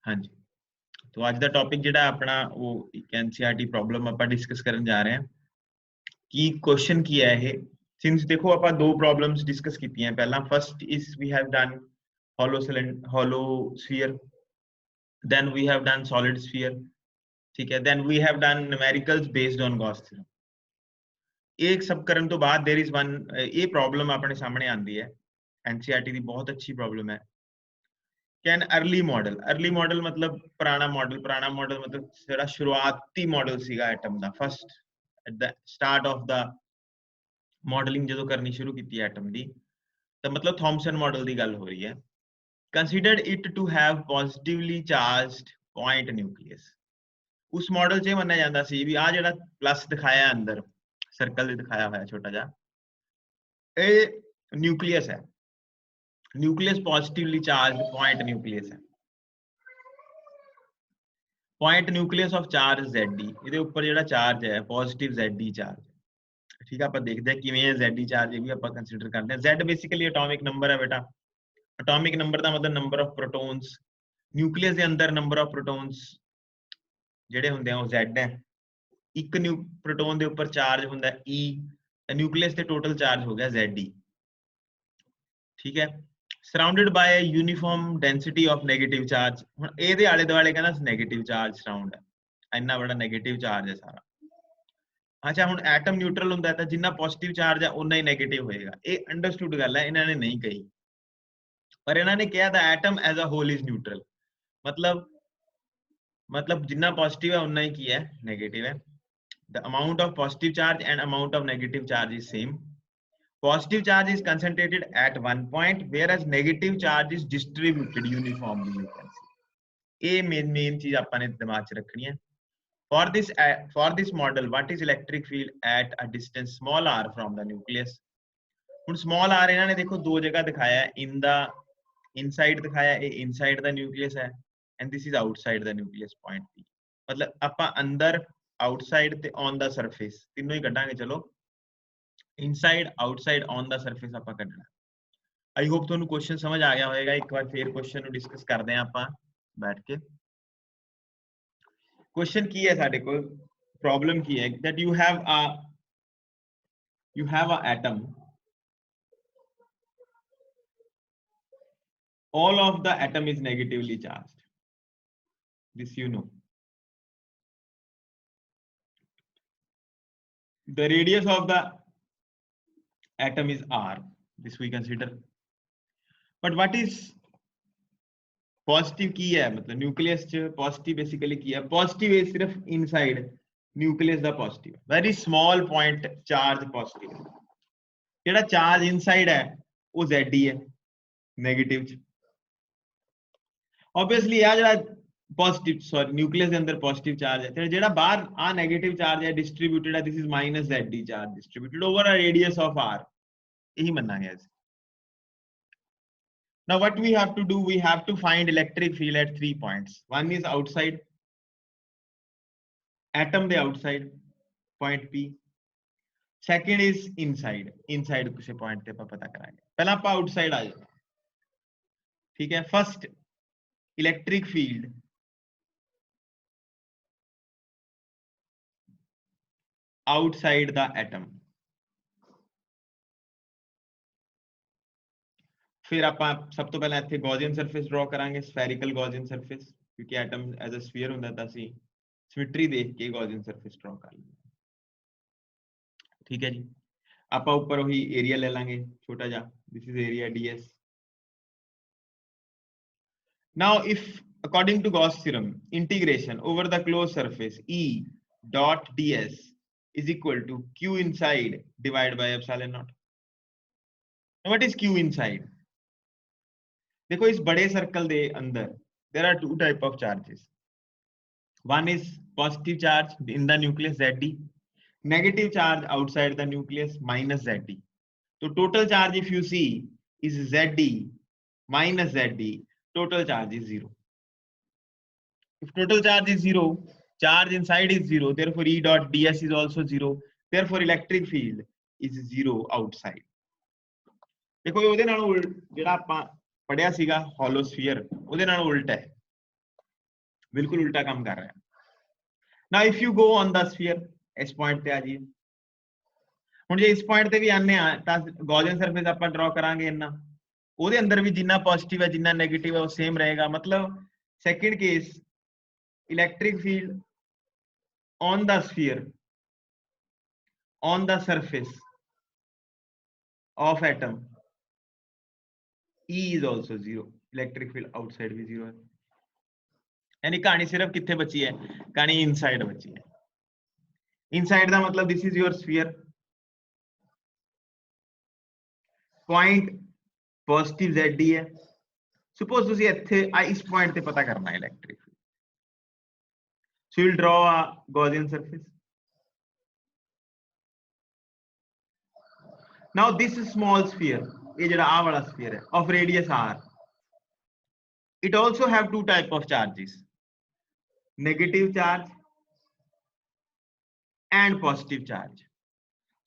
हाँ जी, तो आज का टॉपिक जिहड़ा अपना वो एक एनसीईआरटी प्रॉब्लम आप डिस्कस करन जा रहे हैं कि क्वेश्चन की है ये। सिंस देखो आप दो प्रॉब्लम्स डिस्कस की हैं। पहला first is we have done hollow sphere, then we have done solid sphere, ठीक है, then we have done numericals based on Gauss theorem। एक सब करन तो बाद देयर इज वन ये प्रॉब्लम अपने सामने आंदी है, एनसीईआरटी दी बहुत अच्छी प्रॉब्लम है। कैन अर्ली मॉडल मतलब पुराना मॉडल मतलब जेड़ा शुरुआती मॉडल सीगा एटम दा, first at the start of the modelling जो करनी शुरू की एटम दी, तो मतलब थॉमसन मॉडल की गल हो रही है। Considered it to have positively charged point nucleus. उस मॉडल च मन्निया जाता सी भी आ जेड़ा प्लस दिखाया अंदर सर्कल दिखाया हुआ छोटा जा, ये न्यूक्लियस है। Nucleus positively charged point nucleus है। Point nucleus of charge ZD, ਇਹਦੇ ਉੱਪਰ ਜਿਹੜਾ ਚਾਰਜ ਹੈ ਪੋਜ਼ਿਟਿਵ ZD ਚਾਰਜ, ठीक है। आप देखते हैं किवें है ZD चार्ज, ये भी आप कंसीडर करते हैं। Z बेसिकली एटॉमिक नंबर है बेटा। एटॉमिक नंबर का मतलब नंबर ऑफ प्रोटॉन्स। न्यूक्लियस के अंदर नंबर ऑफ प्रोटॉन्स ਜਿਹੜੇ ਹੁੰਦੇ ਆ ਉਹ Z है। एक प्रोटॉन के ऊपर चार्ज ਹੁੰਦਾ E, न्यूक्लियस ਤੇ टोटल चार्ज हो गया ZD, ठीक है। Surrounded by uniform density of negative charge. ਹੁਣ ਇਹਦੇ ਆਲੇ ਦੁਆਲੇ ਕਹਿੰਦਾ नेगेटिव चार्ज सराउंड है, ਇੰਨਾ बड़ा नेगेटिव चार्ज है सारा। अच्छा हुण एटम न्यूट्रल हुंदा है, जिन्ना पॉजिटिव चार्ज है उन्ना ही नेगेटिव होएगा। ये अंडरस्टूड गल है, इन्होंने नहीं कही, पर इन्होंने कहा the atom as a whole is neutral. मतलब जिन्ना पॉजिटिव है उन्ना ही की है नेगेटिव है। The amount of positive charge and amount of negative charge is same. Positive charge is concentrated at one point whereas negative charge is distributed uniformly. You can see ये main चीज आपने दिमाग च रखनी है। For this model, what is electric field at a distance small r from the nucleus? ਹੁਣ small r इन्होंने देखो दो जगह दिखाया है, in the inside दिखाया है, inside the nucleus है, and this is outside the nucleus point P। मतलब ਆਪਾਂ अंदर outside ते on the surface तीनों ही कटांगे। चलो inside outside on the surface ਆਪਾਂ ਕੱਢਣਾ। आई होप ਤੁਹਾਨੂੰ क्वेश्चन समझ आ गया होगा। एक बार फिर क्वेश्चन ਨੂੰ डिस्कस करते हैं ਆਪਾਂ बैठ के। क्वेश्चन की है साडे कोल, प्रॉब्लम की है that you have a atom, all of the atom is negatively charged, this you know। The radius of the atom is r, this we consider। but what is positive की है, मतलब nucleus च positive basically की है। Positive है सिर्फ inside nucleus दा positive, very small point charge positive. जेड़ा चार्ज इनसाइड है वो ZD है नेगेटिव च। ऑब्वियसली आ जेड़ा पॉजिटिव सॉरी न्यूक्लियस के अंदर पॉजिटिव चार्ज है, ते जेड़ा बाहर आ नेगेटिव चार्ज है डिस्ट्रीब्यूटेड है, this is minus ZD charge distributed over a radius of r। यही मानना है। Now what we have to do, we have to find electric field at 3 points। One is outside, atom the outside point P। Second is inside किसी point पे पता कराएंगे। पहला आप outside आ जाओ, ठीक है। First electric field outside the atom। फिर आप सब तो पहले इत्थे गॉसियन सरफेस ड्रॉ करांगे, स्फेरिकल गॉसियन सरफेस, क्योंकि एटम एज अ स्फीयर हुंदा तां असीं सिमेट्री देख के गॉसियन सरफेस ड्रॉ कर लेंगे, ठीक है जी। आप ऊपर वही एरिया ले लेंगे छोटा जा, this is area DS। Now if according to Gauss theorem, integration over the closed surface E dot ds is equal to q inside divided by epsilon naught। Now what is q inside? देखो इस बड़े circle दे अंदर there are two type of charges। One is positive charge in the nucleus ZD, negative charge outside the nucleus minus ZD। तो total charge if you see is ZD minus ZD, total charge is 0। If total charge is 0, charge inside is 0, therefore E dot ds is also 0, therefore electric field is 0 outside। देखो ਉਹਦੇ ਨਾਲ ਜਿਹੜਾ ਆਪਾਂ ਪੜਿਆ ਸੀਗਾ hollow sphere ਉਹਦੇ ਨਾਲ ਉਲਟ ਹੈ। बिल्कुल उल्टा काम कर रहे हैं। Now if you go on the sphere, इस पॉइंट पे आ जाइए। ਹੁਣ ਜੇ ਇਸ ਪੁਆਇੰਟ ਤੇ ਵੀ ਆਨੇ ਆ ਤਾਂ ਗੌਸੀਅਨ ਸਰਫੇਸ ਆਪਾਂ ਡਰਾ ਕਰਾਂਗੇ ਇੰਨਾ, ਉਹਦੇ ਅੰਦਰ ਵੀ ਜਿੰਨਾ ਪੋਜ਼ਿਟਿਵ ਹੈ ਜਿੰਨਾ 네ਗੇਟਿਵ ਹੈ ਉਹ ਸੇਮ ਰਹੇਗਾ। ਮਤਲਬ second case electric field on the sphere on the surface of atom E is also zero, electric field outside भी zero है। यानी कहानी सिर्फ कितने बची है, कहानी इनसाइड बची है। इनसाइड का मतलब this is your sphere, point positive ZD है। सपोज तुसी इत्थे इस पॉइंट ते पता करना है electric field, so you will draw a Gaussian surface. Now this small sphere, ये जेड़ा आ वाला स्फीयर है of radius r, it also have two type of charges, negative charge and positive charge.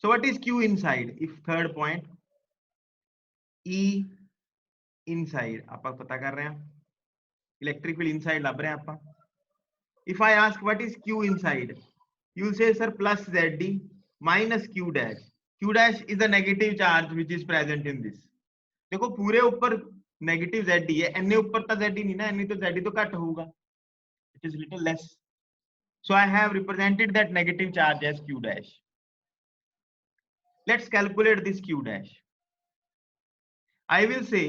So what is Q inside? If third point E inside ਆਪਾਂ ਪਤਾ ਕਰ ਰਹੇ ਹਾਂ, electric field inside ਲੱਭ ਰਹੇ ਹਾਂ ਆਪਾਂ। If I ask what is Q inside, you will say sir plus ZD minus Q dash. Q dash is the negative charge which is present in this। देखो पूरे ऊपर नेगेटिव ZD है, इन्ने ऊपर तो ZD नहीं ना, इन्ने तो ZD तो घट होगा, it is little less, so I have represented that negative charge as Q dash। let's calculate this Q dash। I will say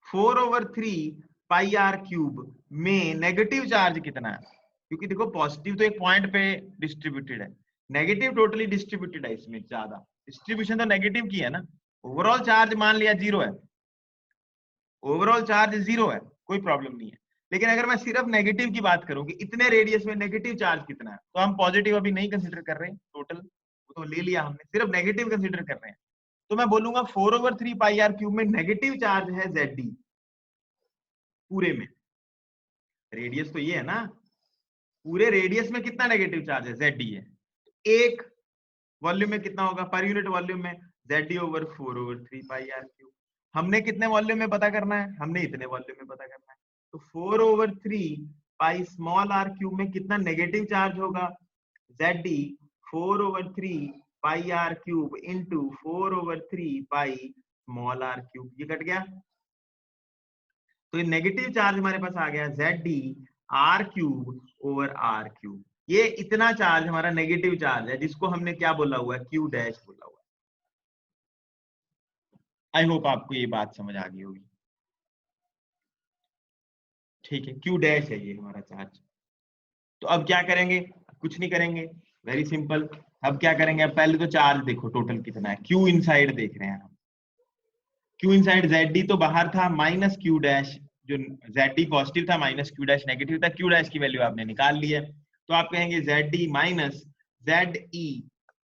4/3 pi r cube में नेगेटिव चार्ज कितना है, क्योंकि देखो पॉजिटिव तो एक पॉइंट पे डिस्ट्रीब्यूटेड है, नेगेटिव टोटली डिस्ट्रीब्यूटेड है, इसमें ज्यादा डिस्ट्रीब्यूशन तो नेगेटिव की है ना। ओवरऑल चार्ज मान लिया जीरो है, ओवरऑल चार्ज जीरो है, कोई प्रॉब्लम नहीं है। लेकिन अगर मैं सिर्फ नेगेटिव की बात करूं कि इतने रेडियस में नेगेटिव चार्ज कितना है, तो हम पॉजिटिव अभी नहीं कंसीडर कर रहे हैं, टोटल वो तो ले लिया हमने, सिर्फ नेगेटिव कंसीडर कर रहे हैं। तो मैं बोलूंगा 4/3 पाई आर क्यूब में नेगेटिव चार्ज है ZD पूरे में। रेडियस तो ये है ना, पूरे रेडियस में कितना नेगेटिव चार्ज है, ZD है। एक वॉल्यूम में कितना होगा, पर यूनिट वॉल्यूम में ZD/4/3 पाई आर क्यूब। हमने कितने वॉल्यूम में पता करना है, हमने इतने वॉल्यूम में पता करना है। तो 4/3 पाई स्मॉल आर क्यूब में कितना नेगेटिव चार्ज होगा, ZD 4/3 pi R cube into 4/3 pi small R cube. ये कट गया, तो ये नेगेटिव चार्ज हमारे पास आ गया ZD r³ r³। ये इतना चार्ज हमारा नेगेटिव चार्ज है, जिसको हमने क्या बोला हुआ है, Q डैश बोला हुआ है। आई होप आपको ये बात समझ आ गई होगी, ठीक है। Q डैश है ये हमारा चार्ज। तो अब क्या करेंगे, कुछ नहीं करेंगे, वेरी सिंपल। अब क्या करेंगे, अब पहले तो चार्ज देखो टोटल कितना है, Q इनसाइड देख रहे हैं हम। Q इनसाइड ZD तो बाहर था माइनस Q डैश, जो ZD पॉजिटिव था माइनस Q डैश नेगेटिव था। Q डैश की वैल्यू आपने निकाल ली है, तो आप कहेंगे ZD माइनस ZE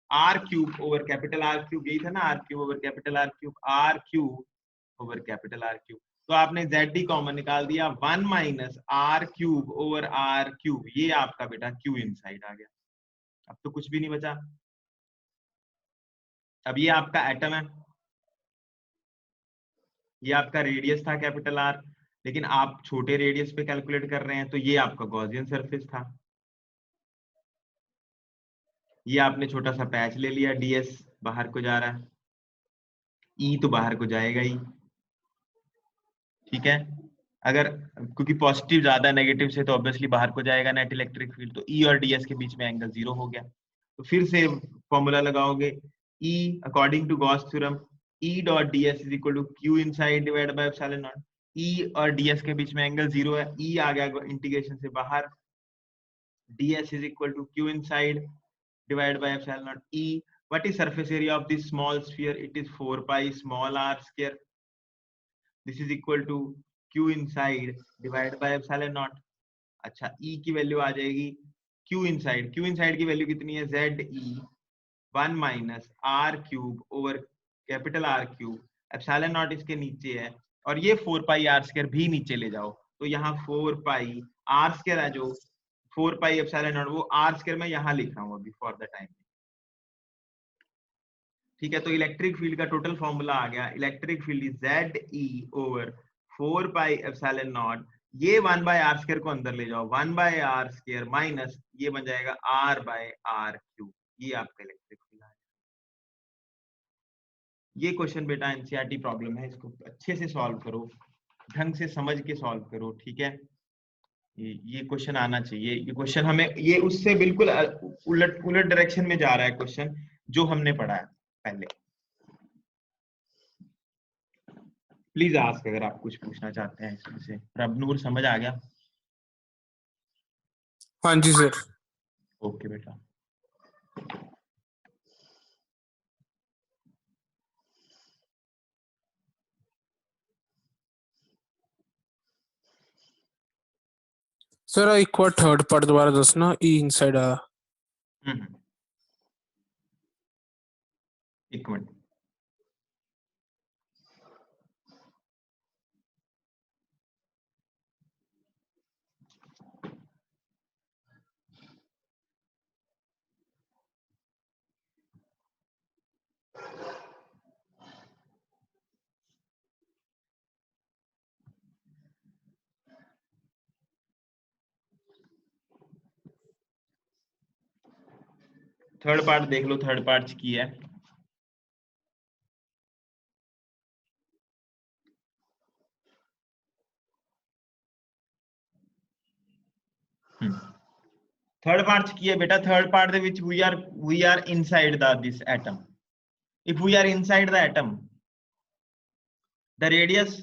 r³/R³, यही था ना, R³/R³ R³/R³। तो आपने ZD कॉमन निकाल दिया, 1 माइनस R³/R³, ये आपका बेटा Q इनसाइड आ गया। अब तो कुछ भी नहीं बचा। अब ये आपका एटम है, ये आपका रेडियस था R, लेकिन आप छोटे रेडियस पे कैलकुलेट कर रहे हैं, तो ये आपका गॉसियन सरफेस था। ये आपने छोटा सा पैच ले लिया, DS बाहर को जा रहा है, E तो बाहर को जाएगा ही, ठीक है। अगर क्योंकि पॉजिटिव ज्यादा नेगेटिव से तो ऑब्वियसली बाहर को जाएगा नेट इलेक्ट्रिक फील्ड, तो E और DS के बीच में एंगल 0 हो गया। तो फिर से फॉर्मूला लगाओगे, E according to Gauss theorem, E dot DS is equal to Q inside divide by epsilon naught. E और DS के बीच में एंगल 0 है, E आ गया इंटीग्रेशन से बाहर, DS is equal to Q inside divided by epsilon naught E. What is surface area of this small sphere? It is 4 pi small r square. This is equal to Q inside divided by epsilon naught. अच्छा, E की value आ जाएगी Q inside की value कितनी है, ZE 1 minus R³/R³, epsilon not इसके नीचे है, और ये 4 पाई r स्क्वायर भी नीचे ले जाओ, तो यहाँ 4 पाई r स्क्वायर है, जो 4 पाई एप्सिलॉन नॉट, वो r स्क्वायर में यहाँ लिख रहा हूँ अभी फॉर द टाइम, ठीक है। तो इलेक्ट्रिक फील्ड का टोटल फॉर्मूला आ गया, electric field is ZE/4 pi epsilon not ये 1/r² को अंदर ले जाओ, 1/r² माइनस ये बन जाएगा r/r³। ये आपका इलेक्ट्रिक फील्ड है। ये क्वेश्चन बेटा एनसीईआरटी प्रॉब्लम है, इसको अच्छे से सॉल्व करो, ढंग से समझ के सॉल्व करो, ठीक है। ये क्वेश्चन आना चाहिए। ये क्वेश्चन हमें, ये उससे बिल्कुल उलट उलट डायरेक्शन में जा रहा है क्वेश्चन जो हमने पढ़ा है पहले। प्लीज आस्क अगर आप कुछ पूछना चाहते हैं इसमें से। रबनूर समझ आ गया? हाँ जी सर। ओके बेटा। सर एक बार थर्ड पार्ट दोबारा दसना, ई इनसाइड आ। एक मिनट। थर्ड पार्ट देख लो, थर्ड पार्ट की है। थर्ड पार्ट की है बेटा। Third part they which we are inside this atom. If we are inside the atom, the radius,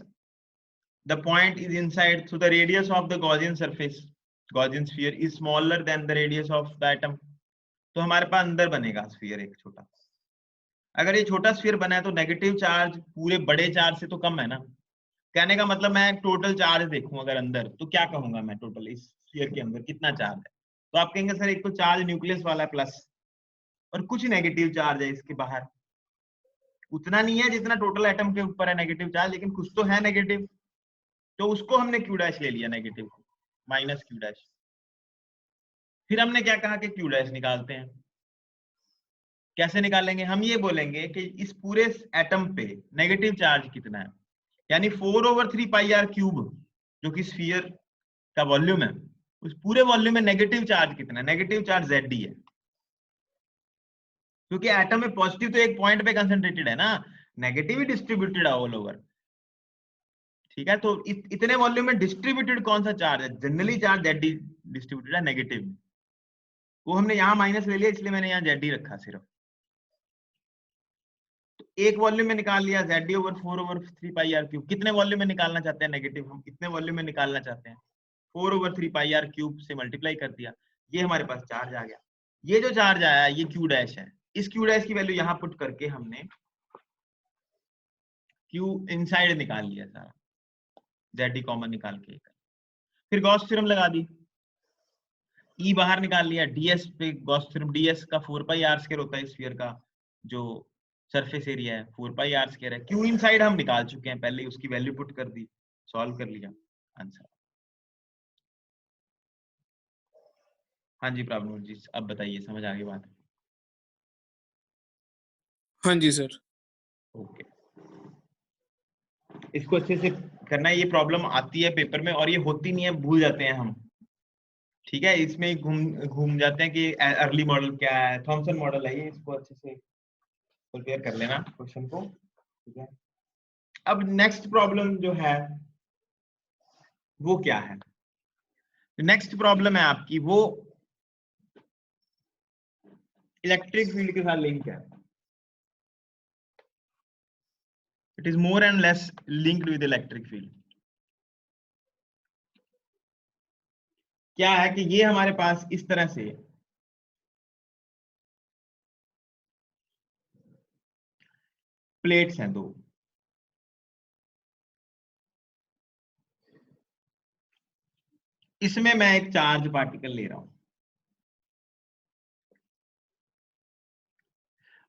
the point is inside, so the radius of the Gaussian surface, Gaussian sphere is smaller than the radius of the atom. तो हमारे पास अंदर बनेगा sphere एक छोटा। अगर ये छोटा sphere बना है तो नेगेटिव चार्ज पूरे बड़े चार्ज से तो कम है ना। कहने का मतलब मैं टोटल चार्ज देखूं अगर अंदर, तो क्या कहूंगा मैं, टोटल इस स्फीयर के अंदर कितना चार्ज है? तो आप कहेंगे सर एक तो चार्ज न्यूक्लियस वाला है प्लस, और कुछ नेगेटिव चार्ज है इसके बाहर। उतना नहीं है जितना टोटल एटम के ऊपर है नेगेटिव चार्ज, लेकिन कुछ तो है नेगेटिव, तो उसको हमने क्यू डैश ले लिया, नेगेटिव को माइनस क्यू डैश। फिर हमने क्या कहा कि क्यू डैश निकालते हैं। कैसे निकालेंगे? हम ये बोलेंगे कि इस पूरे एटम पे नेगेटिव चार्ज कितना है, यानी 4/3πr³ जो कि स्फीयर का वॉल्यूम है, उस पूरे वॉल्यूम में नेगेटिव चार्ज कितना है? नेगेटिव चार्ज Zd है, क्योंकि एटम में पॉजिटिव तो एक पॉइंट पे कंसंट्रेटेड है ना, नेगेटिव ही डिस्ट्रीब्यूटेड है ऑल ओवर। ठीक है, तो इतने वॉल्यूम में डिस्ट्रीब्यूटेड कौन सा चार्ज है? जनरली चार्ज Zd डिस्ट्रीब्यूटेड है नेगेटिव में, वो हमने यहाँ माइनस ले लिया, इसलिए मैंने यहाँ Zd रखा सिर्फ। तो एक वॉल्यूम में निकाल लिया Zd/4/3πr³। कितने वॉल्यूम में निकालना चाहते हैं नेगेटिव? हम कितने वॉल्यूम में निकालना चाहते हैं? 4/3πr³ से मल्टीप्लाई कर दिया, ये हमारे पास चार्ज आ गया। ये जो चार्ज आया ये क्यू डैश है। इस क्यू डैश की वैल्यू यहाँ पुट करके हमने क्यू इनसाइड निकाल लिया सारा, Zd कॉमन निकाल के। फिर गॉस थ्योरम लगा दी, ई बाहर निकाल लिया, ds पे गॉस थ्योरम, ds का 4πr² होता है स्फीयर का जो सरफेस एरिया है, 4πr² है। क्यू इनसाइड हम निकाल चुके हैं पहले, उसकी वैल्यू पुट कर दी, सॉल्व कर लिया, आंसर। हाँ जी प्रभु जी, अब बताइए, समझ आ गई बात? हाँ जी सर। ओके, इसको अच्छे से करना है। ये प्रॉब्लम आती है पेपर में और ये होती नहीं है, भूल जाते हैं हम। ठीक है, इसमें घूम घूम जाते हैं कि अर्ली मॉडल क्या है, थॉमसन मॉडल है ये, इसको अच्छे से प्रिपेयर कर लेना क्वेश्चन को। ठीक है, अब नेक्स्ट प्रॉब्लम जो है वो क्या है? नेक्स्ट प्रॉब्लम है आपकी वो इलेक्ट्रिक फील्ड के साथ लिंक है। It is more and less linked with electric field. क्या है कि ये हमारे पास इस तरह से प्लेट्स हैं दो, इसमें मैं एक चार्ज पार्टिकल ले रहा हूं।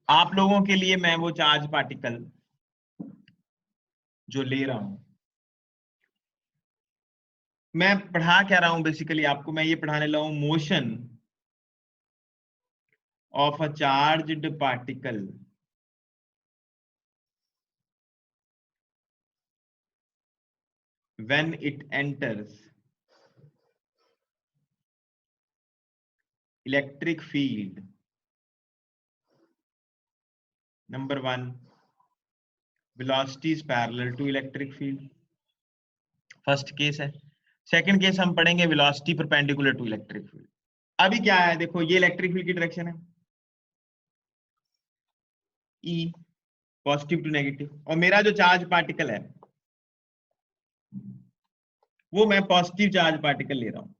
आप लोगों के लिए मैं वो चार्ज पार्टिकल जो ले रहा हूं, मैं पढ़ा क्या रहा हूं बेसिकली आपको, मैं ये पढ़ाने लगा हूं motion of a charged particle when it enters electric field, number 1 velocity is parallel to electric field, first case है। सेकंड केस हम पढ़ेंगे velocity perpendicular to electric field. अभी क्या है, देखो ये इलेक्ट्रिक फील्ड की डायरेक्शन है ई, पॉजिटिव टू नेगेटिव, और मेरा जो चार्ज पार्टिकल है वो मैं पॉजिटिव चार्ज पार्टिकल ले रहा हूं,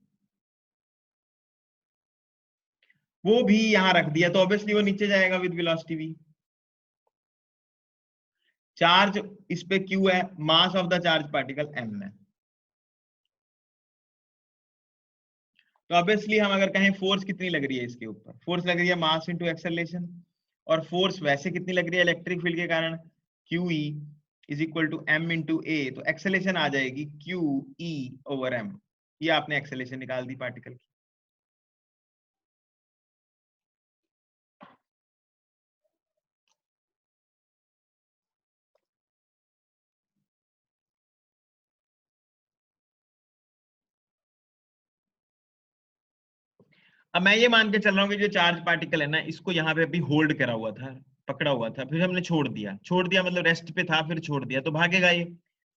वो भी यहां रख दिया, तो ऑब्वियसली वो नीचे जाएगा विद वेलोसिटी v। चार्ज इस पे q है, mass of the charge particle m है, तो ऑब्वियसली हम अगर कहें फोर्स कितनी लग रही है इसके ऊपर, फोर्स लग रही है मास इंटू एक्सेलरेशन, और फोर्स वैसे कितनी लग रही है इलेक्ट्रिक फील्ड के कारण, QE is equal to m into A, तो एक्सेलरेशन आ जाएगी QE ओवर m। ये आपने एक्सेलरेशन निकाल दी पार्टिकल की। अब मैं ये मान के चल रहा हूँ कि जो चार्ज पार्टिकल है ना, इसको यहाँ पे अभी होल्ड करा हुआ था, पकड़ा हुआ था, फिर हमने छोड़ दिया, छोड़ दिया मतलब रेस्ट पे था, फिर छोड़ दिया, तो भागेगा ये,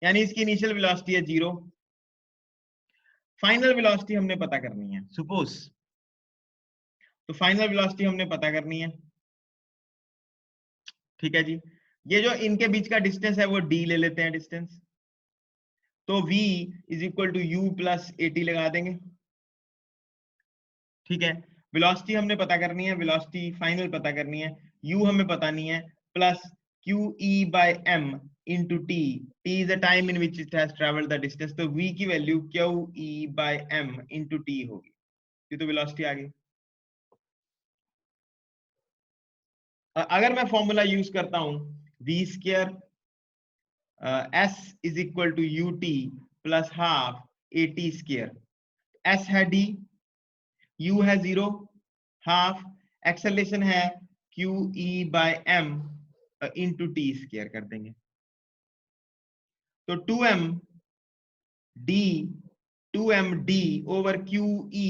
यानी इसकी इनिशियल वेलोसिटी है 0। फाइनल वेलोसिटी हमने पता करनी है सपोज, तो फाइनल वेलोसिटी हमने पता करनी है, ठीक है जी। ये जो इनके बीच का डिस्टेंस है वो d ले लेते हैं डिस्टेंस, तो v is equal to u plus AT लगा देंगे, ठीक है। वेलोसिटी हमने पता करनी है, वेलोसिटी फाइनल पता करनी है, u हमें पता नहीं है, plus QE by m into t, t is the time in which it has traveled the distance, तो v की value QE by m into t होगी, ये तो वेलोसिटी आ गई। अगर मैं फॉर्मूला यूज करता हूं v square s is equal to ut plus half AT square, s है d, u है 0, हाफ एक्सेलरेशन है QE by m into T square कर देंगे, तो 2md over QE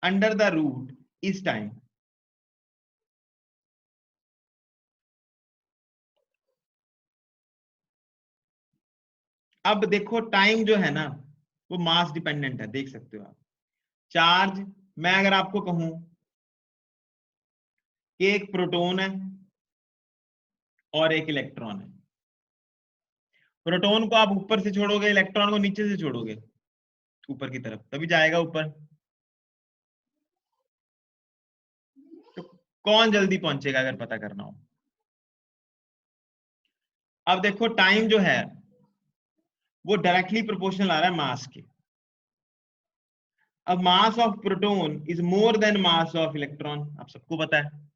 under the root is time. अब देखो टाइम जो है ना वो मास डिपेंडेंट है, देख सकते हो आप। चार्ज, मैं अगर आपको कहूं कि एक प्रोटॉन है और एक इलेक्ट्रॉन है, प्रोटॉन को आप ऊपर से छोड़ोगे, इलेक्ट्रॉन को नीचे से छोड़ोगे ऊपर की तरफ, तभी जाएगा ऊपर, तो कौन जल्दी पहुंचेगा अगर पता करना हो। अब देखो टाइम जो है वो डायरेक्टली प्रोपोर्शनल आ रहा है मास के। अब mass of proton is more then mass of electron, आप सबको पता है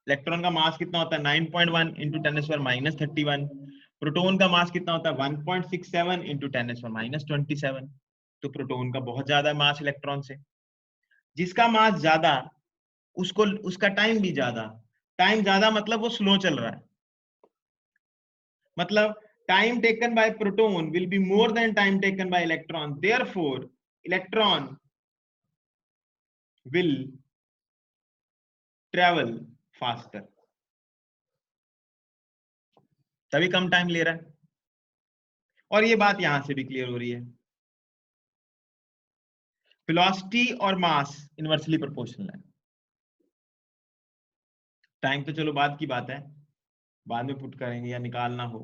इलेक्ट्रॉन का मास कितना होता है 9.1 इंटू 10⁻31, प्रोटॉन का मास कितना होता है 1.67 इंटू 10⁻27, तो प्रोटॉन का बहुत ज्यादा मास इलेक्ट्रॉन से। जिसका मास ज्यादा उसको उसका टाइम भी ज्यादा, टाइम ज्यादा मतलब वो स्लो चल रहा है, मतलब time taken by proton will be more than time taken by electron, therefore electron will travel faster, तभी कम टाइम ले रहा है। और ये बात यहां से भी क्लियर हो रही है, वेलोसिटी और मास इनवर्सली प्रोपोर्शनल है। टाइम तो चलो बाद की बात है, बाद में पुट करेंगे या निकालना हो,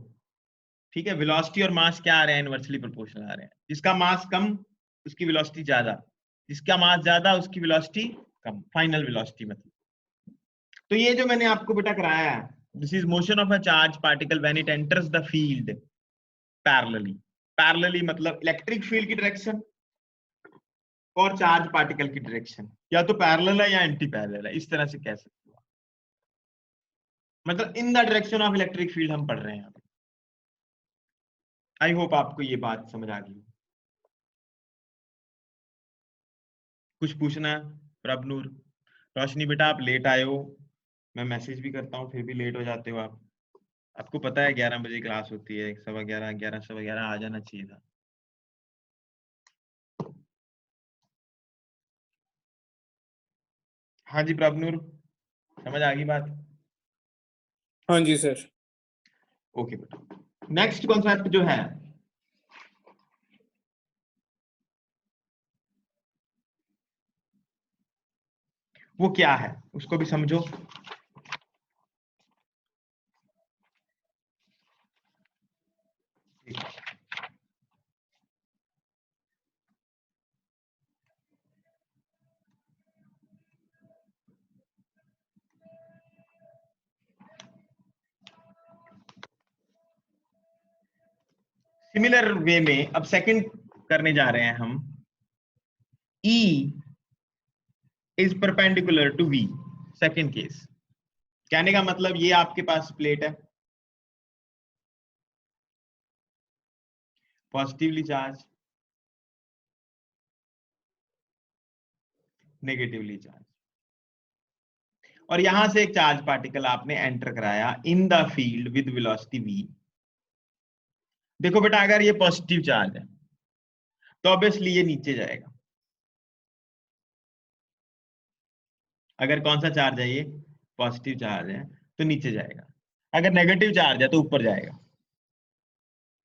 ठीक है। वेलोसिटी और मास क्या आ रहे हैं, इनवर्सली प्रोपोर्शनल आ रहे हैं। जिसका मास कम उसकी वेलोसिटी ज्यादा, जिसका मास ज्यादा उसकी वेलोसिटी कम, फाइनल वेलोसिटी मतलब। तो ये जो मैंने आपको बेटा कराया है, this is motion of a charge particle when it enters the field parallelly. Parallelly मतलब इलेक्ट्रिक फील्ड की डायरेक्शन और चार्ज पार्टिकल की डायरेक्शन या तो पैरेलल है या एंटी पैरेलल है, इस तरह से कह सकते हो, मतलब in the direction of electric field हम पढ़ रहे हैं। आई होप आपको ये बात समझ आ गई। कुछ पूछना है प्रभनूर? रोशनी बेटा आप लेट आए हो, मैं मैसेज भी करता हूँ फिर भी लेट हो जाते हो आप। आपको पता है 11 बजे क्लास होती है, 11:15 11 आ जाना चाहिए था। हाँ जी प्रभनूर, समझ आ गई बात? हाँ जी सर। ओके बेटा, नेक्स्ट कॉन्सेप्ट जो है वो क्या है, उसको भी समझो। सिमिलर वे में अब सेकंड करने जा रहे हैं हम। E is perpendicular to V, second case. कहने का मतलब ये आपके पास प्लेट है, पॉजिटिवली चार्ज, नेगेटिवली चार्ज, और यहां से एक चार्ज पार्टिकल आपने एंटर कराया in the field with velocity v। देखो बेटा, अगर ये पॉजिटिव चार्ज है तो ऑब्वियसली ये नीचे जाएगा। अगर कौन सा चार्ज है, ये पॉजिटिव चार्ज है तो नीचे जाएगा। अगर नेगेटिव चार्ज है तो ऊपर जाएगा।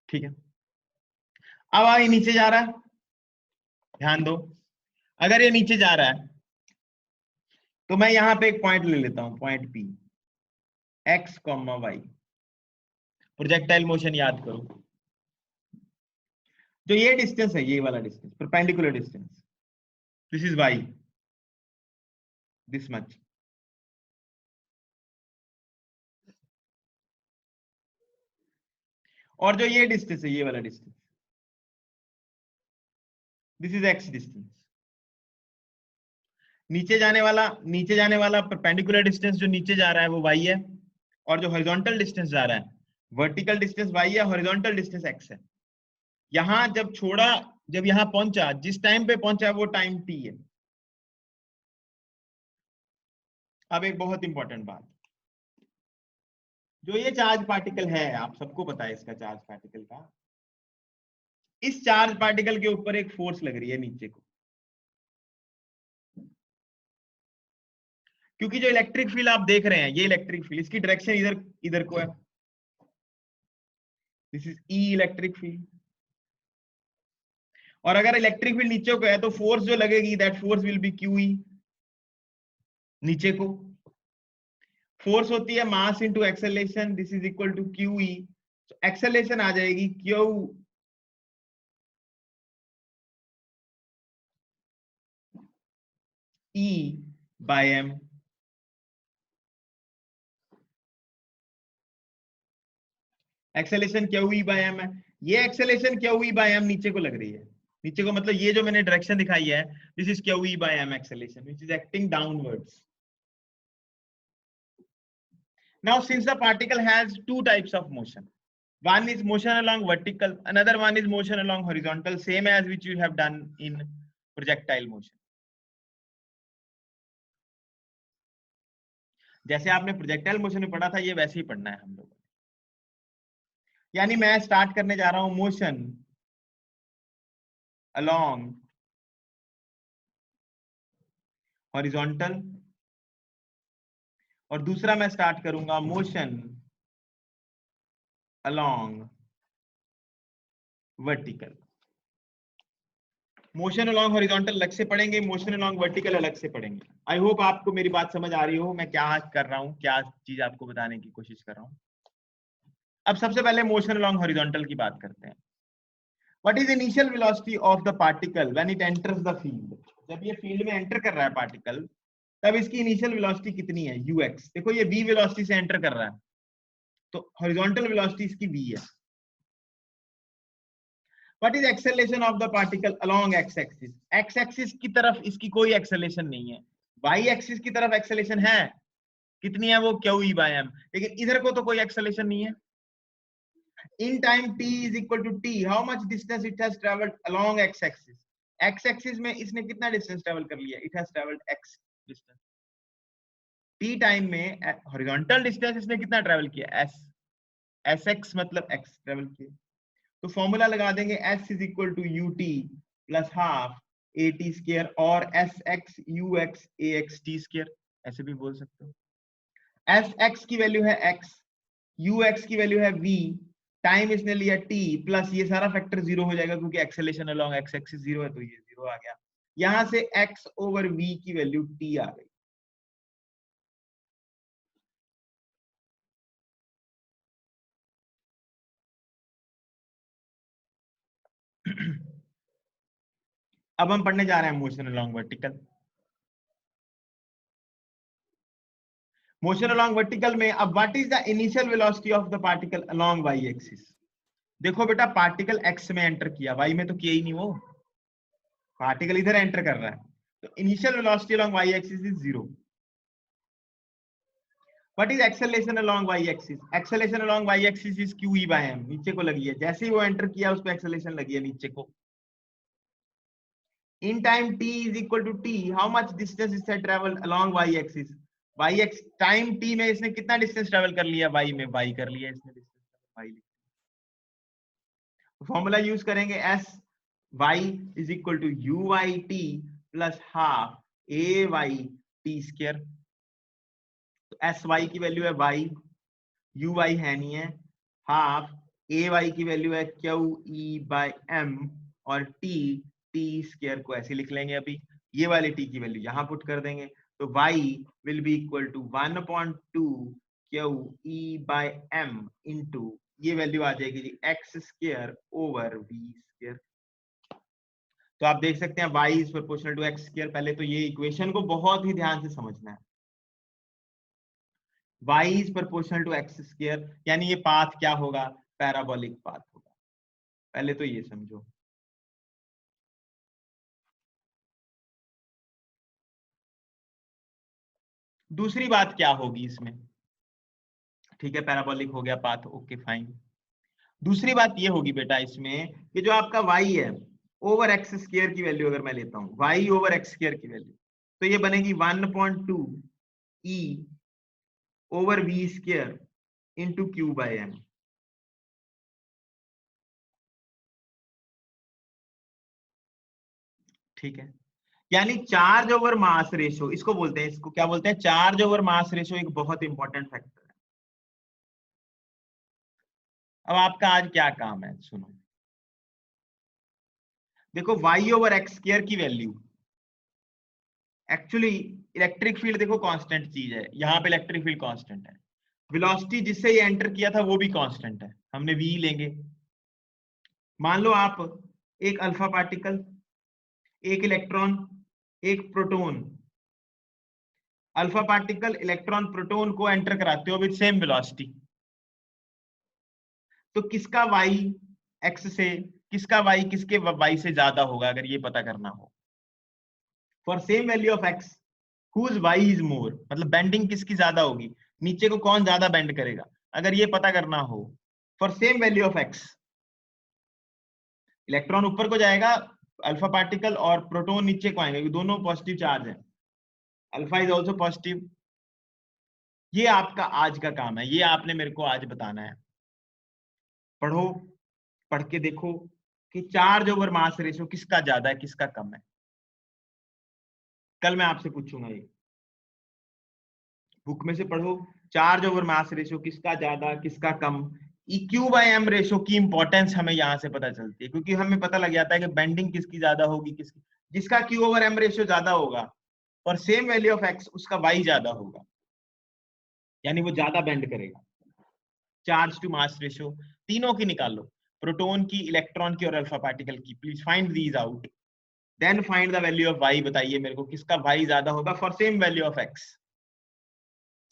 ठीक है, अब ये नीचे जा रहा है, ध्यान दो। अगर ये नीचे जा रहा है तो मैं यहां पे एक पॉइंट ले लेता हूं, point P, x, y। Projectile motion याद करो, जो ये डिस्टेंस है, ये वाला distance, perpendicular distance, this is y, this much. और जो ये डिस्टेंस है, ये वाला distance, this is x distance. नीचे जाने वाला परपेंडिकुलर डिस्टेंस जो नीचे जा रहा है वो y है, और जो हॉरिजॉन्टल डिस्टेंस जा रहा है, वर्टिकल डिस्टेंस y है, हॉरिजॉन्टल डिस्टेंस x है। यहां जब छोड़ा, जब यहां पहुंचा, जिस टाइम पे पहुंचा वो टाइम t है। अब एक बहुत इंपॉर्टेंट बात, जो ये चार्ज पार्टिकल है, आप सबको पता है इसका चार्ज पार्टिकल का, इस चार्ज पार्टिकल के ऊपर एक फोर्स लग रही है नीचे को, क्योंकि जो इलेक्ट्रिक फील्ड आप देख रहे हैं, ये इलेक्ट्रिक फील्ड, इसकी डायरेक्शन इधर इधर को है, this is E electric field. और अगर इलेक्ट्रिक फील्ड नीचे को है तो फोर्स जो लगेगी, that force will be Q E, नीचे को। फोर्स होती है mass into acceleration, this is equal to Q E. Acceleration आ जाएगी Q E by M. Acceleration Q E by M है। ये acceleration Q E by M नीचे को लग रही है, नीचे को मतलब ये जो मैंने डायरेक्शन दिखाई है, this is Q E by M acceleration which is acting downwards. Now since the particle has two types of motion, one is motion along vertical, another one is motion along horizontal, same as which you have done in projectile motion। जैसे आपने projectile motion में पढ़ा था, ये वैसे ही पढ़ना है हम लोगों ने। यानी मैं स्टार्ट करने जा रहा हूं मोशन along horizontal, और दूसरा मैं स्टार्ट करूंगा motion along vertical। Motion along horizontal अलग से पढ़ेंगे, मोशन अलॉन्ग वर्टिकल अलग से पढ़ेंगे। आई होप आपको मेरी बात समझ आ रही हो, मैं क्या कर रहा हूं, क्या चीज आपको बताने की कोशिश कर रहा हूं। अब सबसे पहले मोशन अलॉन्ग हॉरिजॉन्टल की बात करते हैं। What is initial velocity of the particle when it enters the field? जब ये फील्ड में एंटर कर रहा है पार्टिकल, तब इसकी इनिशियल वेलोसिटी कितनी है, ux। देखो ये v वेलोसिटी से एंटर कर रहा है, तो हॉरिजॉन्टल वेलोसिटी इसकी v है। What is acceleration of the particle along x-axis? x-axis की तरफ इसकी कोई acceleration नहीं है, y-axis की तरफ acceleration है, कितनी है वो, q e by m। लेकिन इधर को तो कोई acceleration नहीं है। In time t is equal to t, how much distance it has traveled along x-axis? x-axis में इसने कितना distance travel कर लिया, it has traveled x distance। t time में horizontal distance इसने कितना travel किया, s, sx मतलब x travel किया। तो फॉर्मूला लगा देंगे, s is equal to ut plus half A T square और S X U X A X T square, ऐसे भी बोल सकते हो। एस एक्स की वैल्यू है एक्स, यू एक्स की वैल्यू है वी, टाइम इसने लिया टी, प्लस ये सारा फैक्टर जीरो हो जाएगा क्योंकि acceleration along X axis zero है, तो ये जीरो आ गया। यहां से एक्स ओवर वी की वैल्यू टी आ गई। अब हम पढ़ने जा रहे हैं motion along vertical. Motion along vertical में अब what is the initial velocity of the particle along Y axis. देखो बेटा, पार्टिकल एक्स में एंटर किया, वाई में तो किया ही नहीं, वो पार्टिकल इधर एंटर कर रहा है, तो initial velocity along Y axis is zero. What is acceleration along Y axis? Acceleration along Y axis is Q E by M, नीचे को लगी है, जैसे ही वो एंटर किया उस पे एक्सेलरेशन लगी है नीचे को। in time t is equal to t, how much distance is traveled along y axis? y x time t में इसने कितना डिस्टेंस ट्रेवल कर लिया, y में y कर लिया इसने डिस्टेंस, y फॉर्मूला यूज करेंगे, s y is equal to u y t plus half a y t square. तो s y की वैल्यू है y, u y है नहीं है, हाफ a y की वैल्यू है q e by m, और t स्क्वायर को ऐसे लिख लेंगे। अभी ये वाले t की वैल्यू यहां पुट कर देंगे, तो y will be equal to 1/2 q e by m into ये वैल्यू आ जाएगी जी x square over v square. तो आप देख सकते हैं y is proportional to x square. पहले तो ये इक्वेशन को बहुत ही ध्यान से समझना है, y is proportional to x square, यानी ये पाथ क्या होगा, पैराबोलिक पाथ होगा। पहले तो ये समझो। दूसरी बात क्या होगी इसमें, ठीक है पैराबोलिक हो गया पाथ, ओके फाइन। दूसरी बात ये होगी बेटा इसमें कि जो आपका y है ओवर एक्स स्क्वायर की वैल्यू अगर मैं लेता हूं, y ओवर एक्स स्क्वायर की वैल्यू, तो ये बनेगी 1/2 e over v square into Q by M. ठीक है, यानी चार्ज ओवर मास रेशो इसको बोलते हैं, इसको क्या बोलते हैं, चार्ज ओवर मास रेशो एक बहुत इंपॉर्टेंट फैक्टर है। अब आपका आज क्या काम है, सुनो। देखो y ओवर एक्स स्क्वायर की वैल्यू, एक्चुअली इलेक्ट्रिक फील्ड देखो कांस्टेंट चीज है, यहाँ पे इलेक्ट्रिक फील्ड कांस्टेंट है, वेलोसिटी जिससे ये एंटर किया था वो भी कांस्टेंट है, हमने v लेंगे। मान लो आप एक अल्फा पार्टिकल, एक इलेक्ट्रॉन, एक proton, alpha particle electron proton को एंटर कराते हो विद सेम वेलोसिटी, तो किसका y x से, किसका y किसके y से ज्यादा होगा, अगर ये पता करना हो। For same value of x whose y is more, मतलब बेंडिंग किसकी ज्यादा होगी, नीचे को कौन ज्यादा बेंड करेगा, अगर ये पता करना हो। For same value of x, electron ऊपर को जाएगा अल्फा पार्टिकल, और प्रोटॉन नीचे को आएंगे, दोनों पॉजिटिव चार्ज है, अल्फा इज ऑल्सो पॉजिटिव। ये आपका आज का काम है, ये आपने मेरे को आज बताना है। पढ़ो, पढ़ के देखो कि चार्ज ओवर मास रेशियो किसका ज्यादा है किसका कम है। कल मैं आपसे पूछूंगा, ये बुक में से पढ़ो, चार्ज ओवर मास रेशियो किसका ज्यादा किसका कम। EQ बाय एम रेशियो की इंपॉर्टेंस हमें यहाँ से पता चलती है, क्योंकि हमें पता लग जाता है कि बेंडिंग किसकी ज्यादा होगी, किसकी, जिसका Q ओवर एम रेशियो ज्यादा होगा और सेम वैल्यू ऑफ x उसका y ज्यादा होगा, यानी वो ज्यादा बेंड करेगा। चार्ज टू मास रेशियो तीनों की निकाल लो, प्रोटॉन की, इलेक्ट्रॉन की और अल्फा पार्टिकल की, please find these out, then find the value of y। बताइए मेरे को किसका y ज्यादा होगा for same value of x।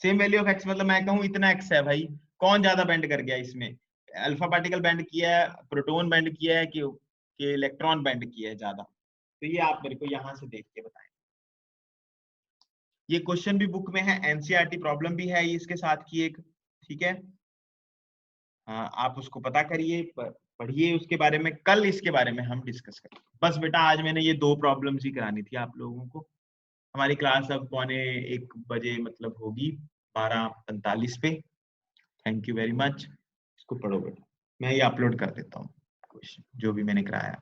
Same value of x मतलब मैं कहूं इतना x है भाई, कौन ज्यादा बेंड कर गया इसमें, अल्फा पार्टिकल बेंड किया है, प्रोटॉन बेंड किया है कि इलेक्ट्रॉन बेंड किया है ज्यादा। तो ये आप मेरे को यहां से देख के बताएं। ये क्वेश्चन भी बुक में है, एनसीईआरटी प्रॉब्लम भी है ये इसके साथ की एक, ठीक है। हाँ, आप उसको पता करिए, पढ़िए उसके बारे में, कल इसके बारे में हम डिस्कस करेंगे। बस बेटा आज मैंने ये 2 प्रॉब्लम्स ही करानी थी आप लोगों को। हमारी क्लास अब 1:15 मतलब होगी 12:45 पे। Thank you very much. इसको पढ़ो बेटा, मैं ये अपलोड कर देता हूँ क्वेश्चन जो भी मैंने कराया।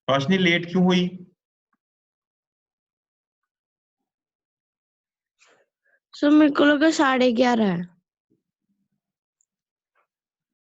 रोशनी लेट क्यों हुई? सर मेरे को लगा 11:30 है।